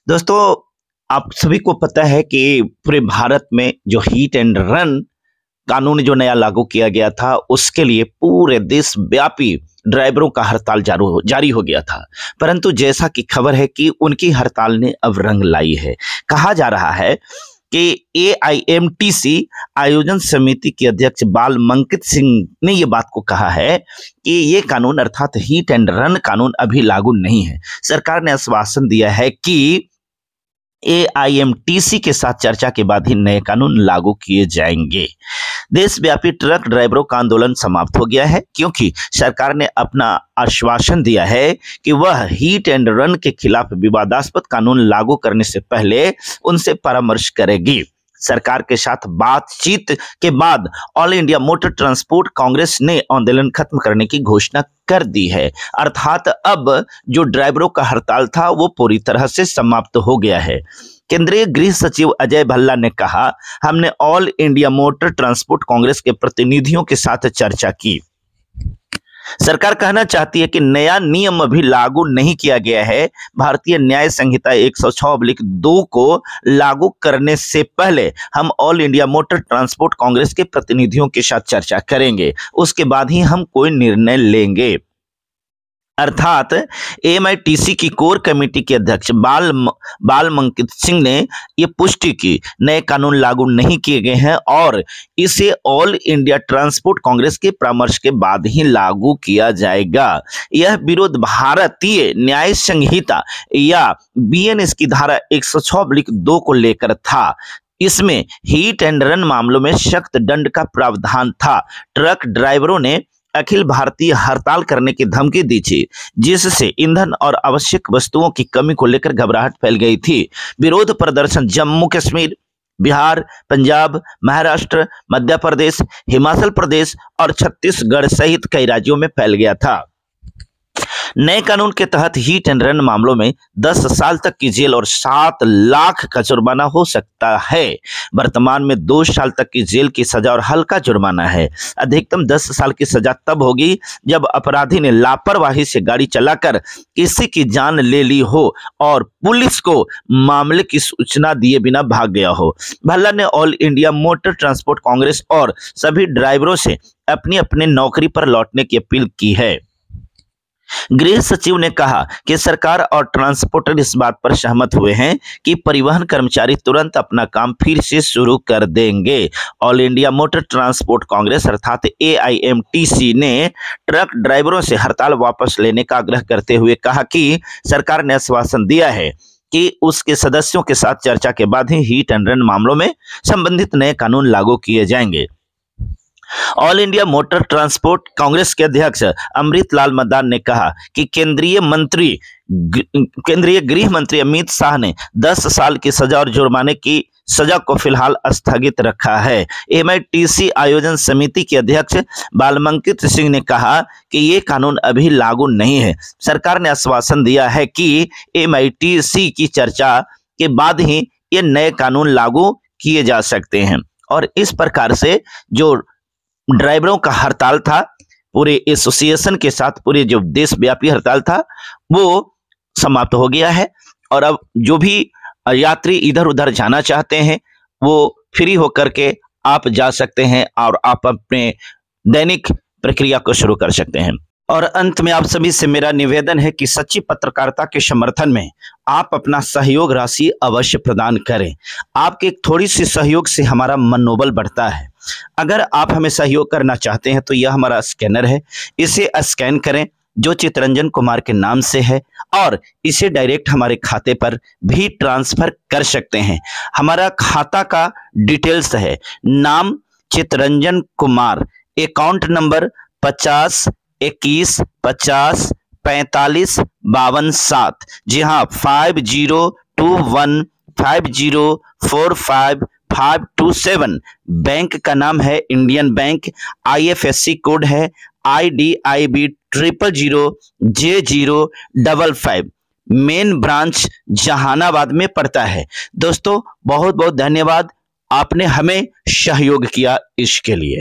दोस्तों, आप सभी को पता है कि पूरे भारत में जो हिट एंड रन कानून जो नया लागू किया गया था, उसके लिए पूरे देशव्यापी ड्राइवरों का हड़ताल जारी हो गया था। परंतु जैसा कि खबर है कि उनकी हड़ताल ने अब रंग लाई है। कहा जा रहा है कि एआईएमटीसी आयोजन समिति के अध्यक्ष बाल मंकित सिंह ने ये बात को कहा है कि ये कानून अर्थात हिट एंड रन कानून अभी लागू नहीं है। सरकार ने आश्वासन दिया है कि एआईएमटीसी के साथ चर्चा के बाद ही नए कानून लागू किए जाएंगे। देशव्यापी ट्रक ड्राइवरों का आंदोलन समाप्त हो गया है, क्योंकि सरकार ने अपना आश्वासन दिया है कि वह हिट एंड रन के खिलाफ विवादास्पद कानून लागू करने से पहले उनसे परामर्श करेगी। सरकार के साथ बातचीत के बाद all India motor transport Congress ने आंदोलन खत्म करने की घोषणा कर दी है। अर्थात अब जो ड्राइवरों का हड़ताल था वो पूरी तरह से समाप्त हो गया है। केंद्रीय गृह सचिव अजय भल्ला ने कहा, हमने all India motor transport Congress के प्रतिनिधियों के साथ चर्चा की। सरकार कहना चाहती है कि नया नियम अभी लागू नहीं किया गया है। भारतीय न्याय संहिता 106/2 को लागू करने से पहले हम all India motor transport Congress के प्रतिनिधियों के साथ चर्चा करेंगे, उसके बाद ही हम कोई निर्णय लेंगे। अर्थात एएमटीसी की कोर कमेटी के अध्यक्ष बाल मंकित सिंह ने यह पुष्टि की, नए कानून लागू नहीं किए गए हैं और इसे ऑल इंडिया ट्रांसपोर्ट कांग्रेस के परामर्श के बाद ही लागू किया जाएगा। यह विरोध भारतीय न्याय संहिता या बीएनएस की धारा 106/2 को लेकर था। इसमें हिट एंड रन मामलों में सख्त दंड का प्रावधान था। ट्रक ड्राइवरों ने अखिल भारतीय हड़ताल करने की धमकी दी थी, जिससे ईंधन और आवश्यक वस्तुओं की कमी को लेकर घबराहट फैल गई थी। विरोध प्रदर्शन जम्मू कश्मीर, बिहार, पंजाब, महाराष्ट्र, मध्य प्रदेश, हिमाचल प्रदेश और छत्तीसगढ़ सहित कई राज्यों में फैल गया था। नए कानून के तहत हिट एंड रन मामलों में 10 साल तक की जेल और 7 लाख का जुर्माना हो सकता है। वर्तमान में 2 साल तक की जेल की सजा और हल्का जुर्माना है। अधिकतम 10 साल की सजा तब होगी जब अपराधी ने लापरवाही से गाड़ी चलाकर किसी की जान ले ली हो और पुलिस को मामले की सूचना दिए बिना भाग गया हो। भल्ला ने all India motor transport Congress और सभी ड्राइवरों से अपनी अपनी नौकरी पर लौटने की अपील की है। गृह सचिव ने कहा कि सरकार और ट्रांसपोर्टर इस बात पर सहमत हुए हैं कि परिवहन कर्मचारी तुरंत अपना काम फिर से शुरू कर देंगे। All India motor transport Congress अर्थात एआईएमटीसी ने ट्रक ड्राइवरों से हड़ताल वापस लेने का आग्रह करते हुए कहा कि सरकार ने आश्वासन दिया है कि उसके सदस्यों के साथ चर्चा के बाद ही हिट एंड रन मामलों में संबंधित नए कानून लागू किए जाएंगे। All India motor transport Congress के अध्यक्ष अमृत लाल मदान ने कहा कि केंद्रीय गृह मंत्री अमित शाह ने 10 साल की सजा और जुर्माने की सजा को फिलहाल स्थगित रखा है। एएमटीसी आयोजन समिति के अध्यक्ष बालमंकित सिंह ने कहा कि ये कानून अभी लागू नहीं है। सरकार ने आश्वासन दिया है कि एएमटीसी की चर्चा के बाद ही ये नए कानून लागू किए जा सकते हैं। और इस प्रकार से जो ड्राइवरों का हड़ताल था, पूरे एसोसिएशन के साथ पूरे जो देशव्यापी हड़ताल था वो समाप्त हो गया है। और अब जो भी यात्री इधर उधर जाना चाहते हैं वो फ्री होकर के आप जा सकते हैं और आप अपने दैनिक प्रक्रिया को शुरू कर सकते हैं। और अंत में आप सभी से मेरा निवेदन है कि सच्ची पत्रकारिता के समर्थन में आप अपना सहयोग राशि अवश्य प्रदान करें। आपके थोड़ी सी सहयोग से हमारा मनोबल बढ़ता है। अगर आप हमें सहयोग करना चाहते हैं तो यह हमारा स्कैनर है, इसे स्कैन करें जो चितरंजन कुमार के नाम से है और इसे डायरेक्ट हमारे खाते पर भी ट्रांसफर कर सकते हैं। हमारा खाता का डिटेल्स है, नाम चितरंजन कुमार, अकाउंट नंबर 50 21 50 45 52 7। जी हाँ, 502150452527। बैंक का नाम है इंडियन बैंक। IFSC कोड है IDIB 000J055। Main branch Jahanabad में पड़ता है। दोस्तों बहुत बहुत धन्यवाद, आपने हमें सहयोग किया इसके लिए।